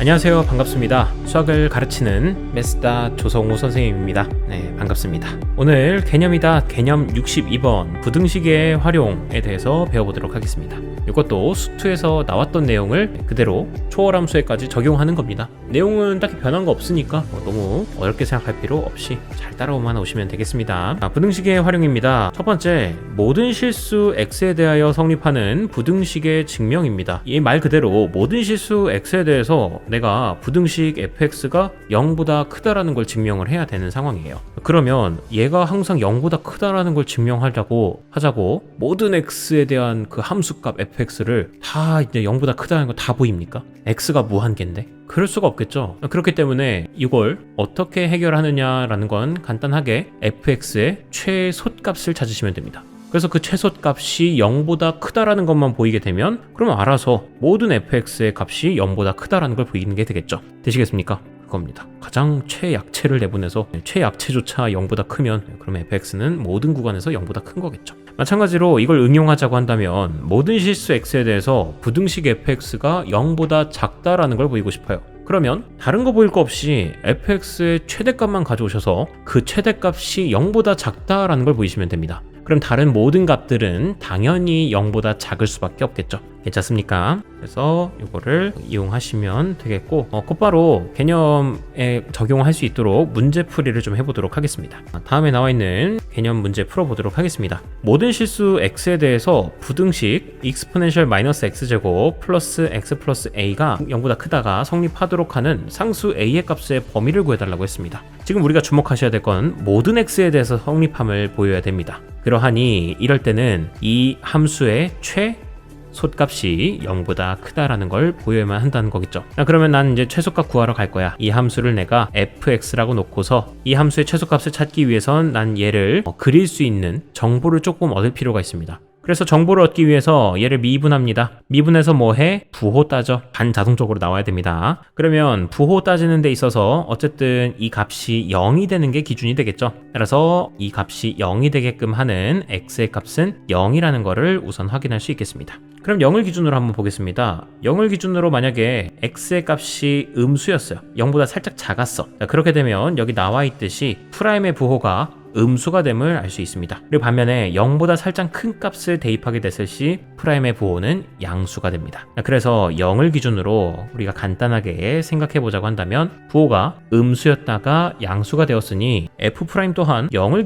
안녕하세요. 반갑습니다. 수학을 가르치는 메스다 조성우 선생님입니다. 네, 반갑습니다. 오늘 개념이다 개념 62번 부등식의 활용에 대해서 배워보도록 하겠습니다. 이것도 수투에서 나왔던 내용을 그대로 초월함수에까지 적용하는 겁니다. 내용은 딱히 변한 거 없으니까 너무 어렵게 생각할 필요 없이 잘 따라오만 오시면 되겠습니다. 부등식의 활용입니다. 첫 번째, 모든 실수 x에 대하여 성립하는 부등식의 증명입니다. 이 말 그대로 모든 실수 x에 대해서 내가 부등식 fx가 0보다 크다라는 걸 증명을 해야 되는 상황이에요. 그러면 얘가 항상 0보다 크다라는 걸 증명하자고 모든 x에 대한 그 함수값 fx를 다 이제 0보다 크다는 거 다 보입니까? x가 무한계인데? 그럴 수가 없겠죠. 그렇기 때문에 이걸 어떻게 해결하느냐라는 건 간단하게 fx의 최소값을 찾으시면 됩니다. 그래서 그 최소값이 0보다 크다라는 것만 보이게 되면 그러면 알아서 모든 fx의 값이 0보다 크다라는 걸 보이는 게 되겠죠. 되시겠습니까? 그겁니다. 가장 최약체를 내보내서 최약체조차 0보다 크면 그러면 fx는 모든 구간에서 0보다 큰 거겠죠. 마찬가지로 이걸 응용하자고 한다면 모든 실수 x에 대해서 부등식 fx가 0보다 작다라는 걸 보이고 싶어요. 그러면 다른 거 보일 거 없이 fx의 최대값만 가져오셔서 그 최대값이 0보다 작다라는 걸 보이시면 됩니다. 그럼 다른 모든 값들은 당연히 0보다 작을 수밖에 없겠죠. 괜찮습니까? 그래서 이거를 이용하시면 되겠고 곧바로 개념에 적용할 수 있도록 문제풀이를 좀 해보도록 하겠습니다. 다음에 나와 있는 개념 문제 풀어보도록 하겠습니다. 모든 실수 x에 대해서 부등식 exponential 마이너스 x제곱 플러스 x 플러스 a가 0보다 크다가 성립하도록 하는 상수 a의 값의 범위를 구해달라고 했습니다. 지금 우리가 주목하셔야 될 건 모든 x에 대해서 성립함을 보여야 됩니다. 그러하니 이럴 때는 이 함수의 최소값이 0보다 크다라는 걸 보여야만 한다는 거겠죠. 그러면 나는 이제 최소값 구하러 갈 거야. 이 함수를 내가 fx라고 놓고서 이 함수의 최소값을 찾기 위해선 난 얘를 그릴 수 있는 정보를 조금 얻을 필요가 있습니다. 그래서 정보를 얻기 위해서 얘를 미분합니다. 미분해서 뭐 해? 부호 따져. 반자동적으로 나와야 됩니다. 그러면 부호 따지는 데 있어서 어쨌든 이 값이 0이 되는 게 기준이 되겠죠. 따라서 이 값이 0이 되게끔 하는 x의 값은 0이라는 거를 우선 확인할 수 있겠습니다. 그럼 0을 기준으로 한번 보겠습니다. 0을 기준으로 만약에 x의 값이 음수였어요. 0보다 살짝 작았어. 그렇게 되면 여기 나와 있듯이 프라임의 부호가 음수가 됨을 알 수 있습니다. 그리고 반면에 0보다 살짝 큰 값을 대입하게 됐을 시 프라임의 부호는 양수가 됩니다. 그래서 0을 기준으로 우리가 간단하게 생각해 보자고 한다면 부호가 음수였다가 양수가 되었으니 f' 또한 0을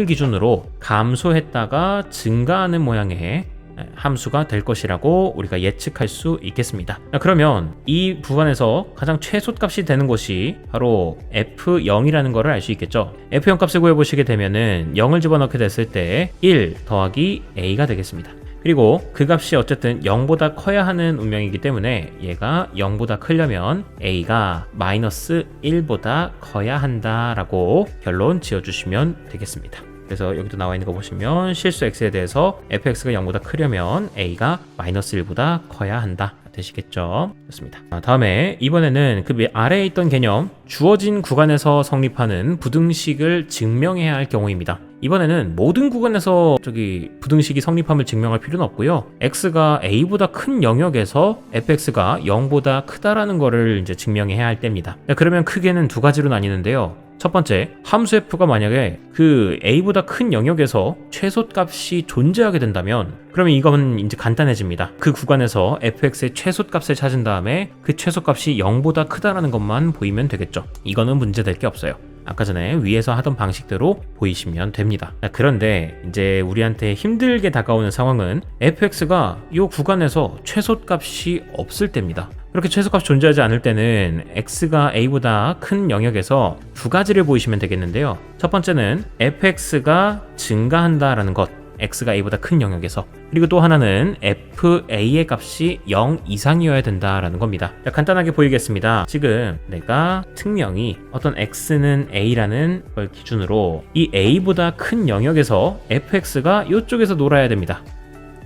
기준으로 감소했다가 증가하는 모양의 함수가 될 것이라고 우리가 예측할 수 있겠습니다. 그러면 이 구간에서 가장 최소값이 되는 것이 바로 f0이라는 것을 알 수 있겠죠. f0 값을 구해보시게 되면은 0을 집어넣게 됐을 때 1 더하기 a가 되겠습니다. 그리고 그 값이 어쨌든 0보다 커야 하는 운명이기 때문에 얘가 0보다 크려면 a가 마이너스 1보다 커야 한다라고 결론 지어주시면 되겠습니다. 그래서 여기도 나와 있는 거 보시면 실수 x에 대해서 fx가 0보다 크려면 a가 마이너스 1보다 커야 한다. 되시겠죠? 좋습니다. 다음에 이번에는 그 아래에 있던 개념 주어진 구간에서 성립하는 부등식을 증명해야 할 경우입니다. 이번에는 모든 구간에서 부등식이 성립함을 증명할 필요는 없고요. x가 a보다 큰 영역에서 fx가 0보다 크다라는 거를 이제 증명해야 할 때입니다. 그러면 크게는 두 가지로 나뉘는데요. 첫 번째, 함수 f가 만약에 그 a보다 큰 영역에서 최소값이 존재하게 된다면 그러면 이건 이제 간단해집니다. 그 구간에서 fx의 최소값을 찾은 다음에 그 최소값이 0보다 크다라는 것만 보이면 되겠죠. 이거는 문제될 게 없어요. 아까 전에 위에서 하던 방식대로 보이시면 됩니다. 그런데 이제 우리한테 힘들게 다가오는 상황은 fx가 이 구간에서 최소값이 없을 때입니다. 그렇게 최소값이 존재하지 않을 때는 x가 a보다 큰 영역에서 두 가지를 보이시면 되겠는데요. 첫 번째는 fx가 증가한다라는 것, x가 a보다 큰 영역에서. 그리고 또 하나는 fa의 값이 0 이상이어야 된다라는 겁니다. 자, 간단하게 보이겠습니다. 지금 내가 특명히 어떤 x는 a라는 걸 기준으로 이 a보다 큰 영역에서 fx가 이쪽에서 놀아야 됩니다.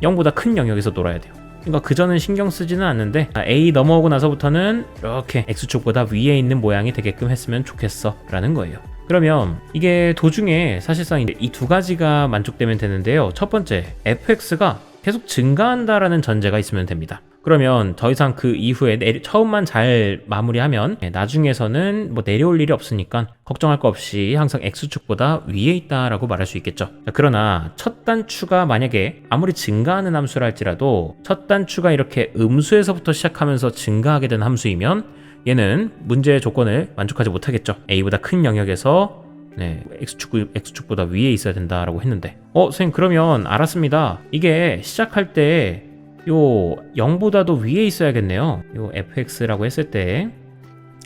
0보다 큰 영역에서 놀아야 돼요. 그러니까 그전은 신경 쓰지는 않는데 A 넘어오고 나서부터는 이렇게 X축보다 위에 있는 모양이 되게끔 했으면 좋겠어 라는 거예요. 그러면 이게 도중에 사실상 이 두 가지가 만족되면 되는데요. 첫 번째, fx가 계속 증가한다라는 전제가 있으면 됩니다. 그러면 더 이상 그 이후에 처음만 잘 마무리하면 나중에서는 뭐 내려올 일이 없으니까 걱정할 거 없이 항상 X축보다 위에 있다라고 말할 수 있겠죠. 자, 그러나 첫 단추가 만약에 아무리 증가하는 함수라 할지라도 첫 단추가 이렇게 음수에서부터 시작하면서 증가하게 된 함수이면 얘는 문제의 조건을 만족하지 못하겠죠. A보다 큰 영역에서 X축보다 위에 있어야 된다라고 했는데 선생님 그러면 알았습니다. 이게 시작할 때 요 0보다도 위에 있어야겠네요. 요 fx라고 했을 때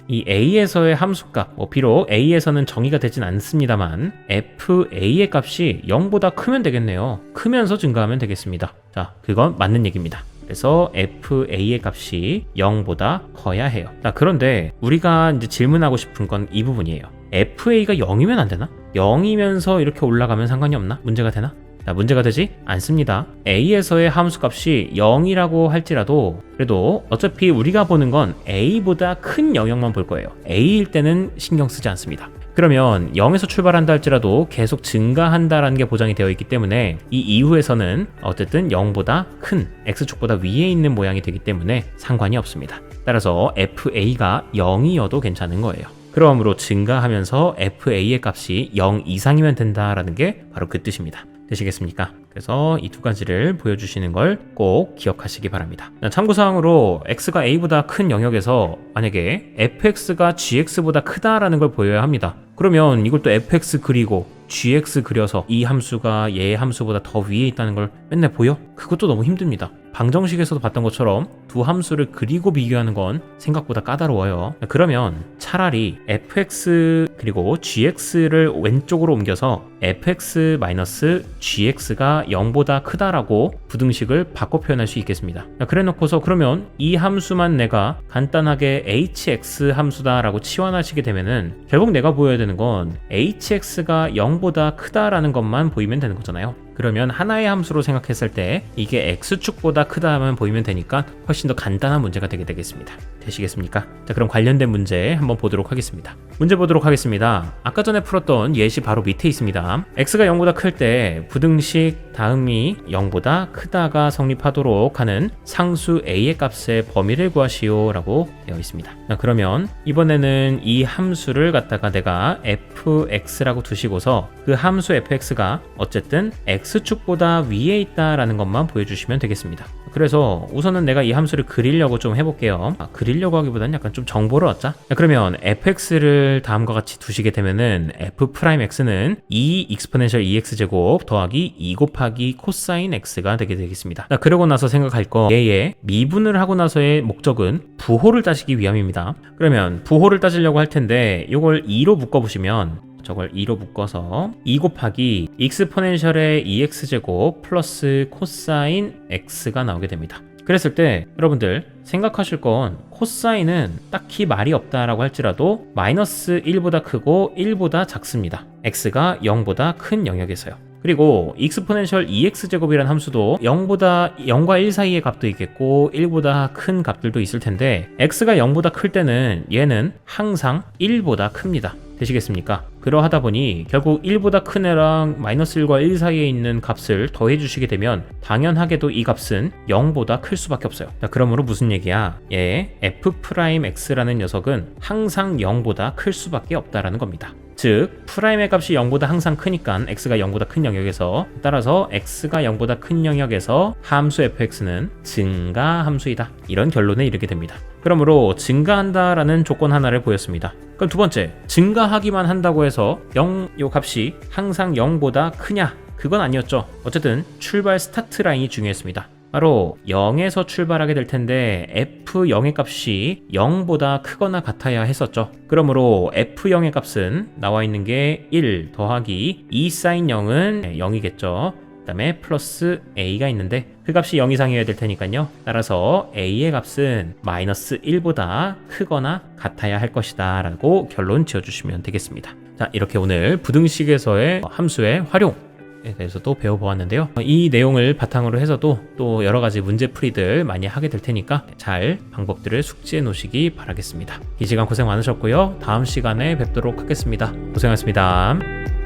이 a에서의 함수값, 비록 a에서는 정의가 되진 않습니다만 fa의 값이 0보다 크면 되겠네요. 크면서 증가하면 되겠습니다. 자, 그건 맞는 얘기입니다. 그래서 fa의 값이 0보다 커야 해요. 자, 그런데 우리가 이제 질문하고 싶은 건 이 부분이에요. fa가 0이면 안 되나? 0이면서 이렇게 올라가면 상관이 없나? 문제가 되나? 자, 문제가 되지 않습니다. a에서의 함수값이 0이라고 할지라도 그래도 어차피 우리가 보는 건 a보다 큰 영역만 볼 거예요. a일 때는 신경 쓰지 않습니다. 그러면 0에서 출발한다 할지라도 계속 증가한다라는 게 보장이 되어 있기 때문에 이 이후에서는 어쨌든 0보다 큰 x축보다 위에 있는 모양이 되기 때문에 상관이 없습니다. 따라서 fa가 0이어도 괜찮은 거예요. 그러므로 증가하면서 fa의 값이 0 이상이면 된다라는 게 바로 그 뜻입니다. 되시겠습니까? 그래서 이 두 가지를 보여주시는 걸 꼭 기억하시기 바랍니다. 참고사항으로 x가 a보다 큰 영역에서 만약에 fx가 gx보다 크다라는 걸 보여야 합니다. 그러면 이걸 또 fx 그리고 gx 그려서 이 함수가 얘의 함수보다 더 위에 있다는 걸 맨날 보여? 그것도 너무 힘듭니다. 방정식에서도 봤던 것처럼 두 함수를 그리고 비교하는 건 생각보다 까다로워요. 그러면 차라리 fx 그리고 gx를 왼쪽으로 옮겨서 fx-gx가 0보다 크다라고 부등식을 바꿔 표현할 수 있겠습니다. 그래 놓고서 그러면 이 함수만 내가 간단하게 hx 함수다라고 치환하시게 되면은 결국 내가 보여야 되는 건 hx가 0보다 크다라는 것만 보이면 되는 거잖아요. 그러면 하나의 함수로 생각했을 때 이게 x축보다 크다만 보이면 되니까 훨씬 더 간단한 문제가 되게 되겠습니다. 되시겠습니까? 자, 그럼 관련된 문제 한번 보도록 하겠습니다. 문제 보도록 하겠습니다. 아까 전에 풀었던 예시 바로 밑에 있습니다. x가 0보다 클 때 부등식 다음이 0보다 크다가 성립하도록 하는 상수 a의 값의 범위를 구하시오 라고 되어 있습니다. 자, 그러면 이번에는 이 함수를 갖다가 내가 fx라고 두시고서 그 함수 fx가 어쨌든 x축보다 위에 있다라는 것만 보여주시면 되겠습니다. 그래서 우선은 내가 이 함수를 그리려고 좀 해볼게요. 그리려고 하기보다는 약간 좀 정보를 얻자. 그러면 fx를 다음과 같이 두시게 되면은 f'x는 2 exponential 2x제곱 더하기 2 곱하기 코사인 x가 되게 되겠습니다. 그러고 나서 생각할 거 얘의 미분을 하고 나서의 목적은 부호를 따지기 위함입니다. 그러면 부호를 따지려고 할 텐데 이걸 2로 묶어보시면 저걸 2로 묶어서 2 곱하기 익스포넨셜의 2x제곱 플러스 코사인 x가 나오게 됩니다. 그랬을 때 여러분들 생각하실 건 코사인은 딱히 말이 없다라고 할지라도 마이너스 1보다 크고 1보다 작습니다. x가 0보다 큰 영역에서요. 그리고 익스포넨셜 2x제곱이라는 함수도 0과 1 사이의 값도 있겠고 1보다 큰 값들도 있을 텐데 x가 0보다 클 때는 얘는 항상 1보다 큽니다. 되시겠습니까? 그러하다 보니 결국 1보다 큰 애랑 마이너스 1과 1 사이에 있는 값을 더해 주시게 되면 당연하게도 이 값은 0보다 클 수밖에 없어요. 자, 그러므로 무슨 얘기야? f'x라는 녀석은 항상 0보다 클 수밖에 없다라는 겁니다. 즉 프라임의 값이 0보다 항상 크니까 x가 0보다 큰 영역에서 따라서 x가 0보다 큰 영역에서 함수 fx는 증가 함수이다. 이런 결론에 이르게 됩니다. 그러므로 증가한다라는 조건 하나를 보였습니다. 그럼 두 번째, 증가하기만 한다고 해서 요 값이 항상 0보다 크냐? 그건 아니었죠. 어쨌든 출발 스타트 라인이 중요했습니다. 바로 0에서 출발하게 될 텐데 f0의 값이 0보다 크거나 같아야 했었죠. 그러므로 f0의 값은 나와 있는 게 1 더하기 2 사인 0은 0이겠죠. 그 다음에 플러스 a가 있는데 그 값이 0 이상이어야 될 테니까요. 따라서 a의 값은 마이너스 1보다 크거나 같아야 할 것이다 라고 결론 지어주시면 되겠습니다. 자, 이렇게 오늘 부등식에서의 함수의 활용 에 대해서도 배워보았는데요. 이 내용을 바탕으로 해서도 또 여러가지 문제풀이들 많이 하게 될 테니까 잘 방법들을 숙지해 놓으시기 바라겠습니다. 이 시간 고생 많으셨고요. 다음 시간에 뵙도록 하겠습니다. 고생하셨습니다.